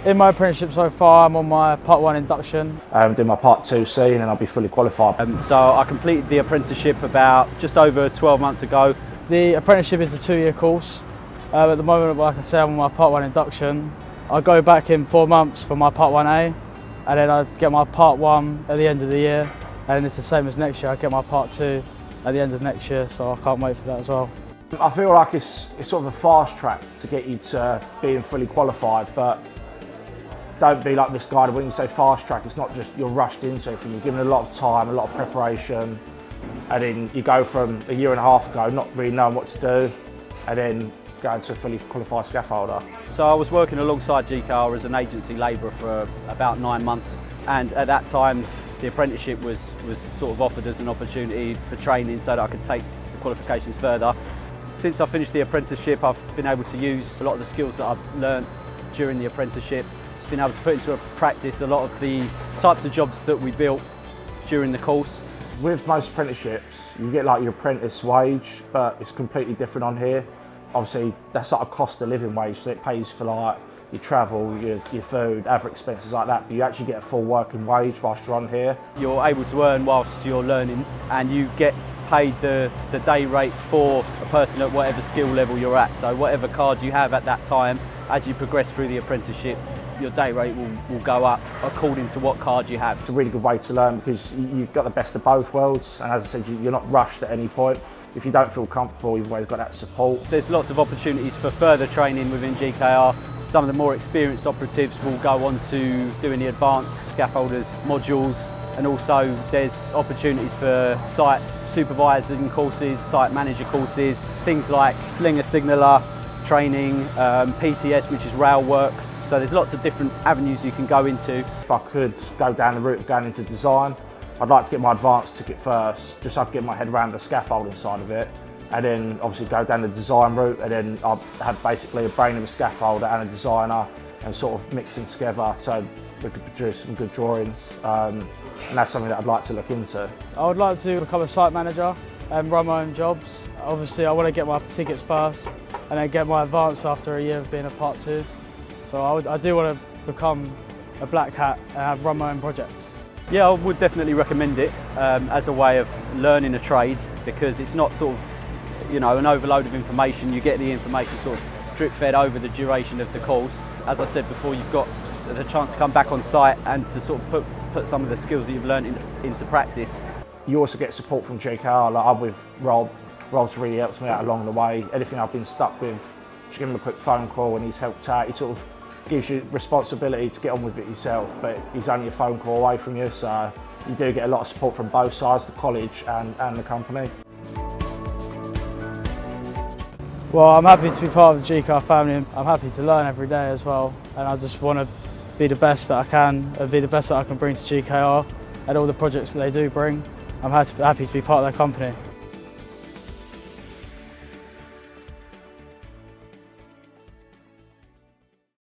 In my apprenticeship so far, I'm on my Part 1 induction. Doing my Part 2C and then I'll be fully qualified. So I completed the apprenticeship about just over 12 months ago. The apprenticeship is a 2-year course. At the moment, like I say, I'm on my Part 1 induction. I go back in 4 months for my Part 1A, and then I get my Part 1 at the end of the year. And it's the same as next year, I get my Part 2 at the end of next year, so I can't wait for that as well. I feel like it's sort of a fast track to get you to being fully qualified, but don't be like misguided when you say fast track. It's not just you're rushed into everything. You're given a lot of time, a lot of preparation, and then you go from a year and a half ago not really knowing what to do, and then going to a fully qualified scaffolder. So I was working alongside GKR as an agency labourer for about 9 months, and at that time the apprenticeship was sort of offered as an opportunity for training so that I could take the qualifications further. Since I finished the apprenticeship, I've been able to use a lot of the skills that I've learnt during the apprenticeship, been able to put into practice a lot of the types of jobs that we built during the course. With most apprenticeships, you get like your apprentice wage, but it's completely different on here. Obviously, that's like a cost of living wage, so it pays for like your travel, your food, other expenses like that, but you actually get a full working wage whilst you're on here. You're able to earn whilst you're learning, and you get paid the day rate for a person at whatever skill level you're at. So whatever card you have at that time, as you progress through the apprenticeship, your day rate will go up according to what card you have. It's a really good way to learn because you've got the best of both worlds, and as I said, you're not rushed at any point. If you don't feel comfortable, you've always got that support. There's lots of opportunities for further training within GKR. Some of the more experienced operatives will go on to doing the advanced scaffolders modules, and also there's opportunities for site supervising courses, site manager courses, things like slinger signaller training, PTS, which is rail work. So there's lots of different avenues you can go into. If I could go down the route of going into design, I'd like to get my advanced ticket first, just so I can get my head around the scaffolding side of it, and then obviously go down the design route, and then I'll have basically a brain of a scaffolder and a designer and sort of mix them together so we could produce some good drawings, and that's something that I'd like to look into. I would like to become a site manager and run my own jobs. Obviously, I want to get my tickets first and then get my advance after a year of being a Part 2. So I do want to become a black hat and run my own projects. Yeah, I would definitely recommend it as a way of learning a trade, because it's not sort of, you know, an overload of information. You get the information sort of drip fed over the duration of the course. As I said before, you've got the chance to come back on site and to sort of put some of the skills that you've learned into practice. You also get support from GKR, like I'm with Rob. Rob's really helped me out along the way. Anything I've been stuck with, just give him a quick phone call and he's helped out. He sort of gives you responsibility to get on with it yourself, but he's only a phone call away from you, so you do get a lot of support from both sides, the college and the company. Well, I'm happy to be part of the GKR family. I'm happy to learn every day as well, and I just want to be the best that I can and be the best that I can bring to GKR and all the projects that they do bring. I'm happy to be part of their company.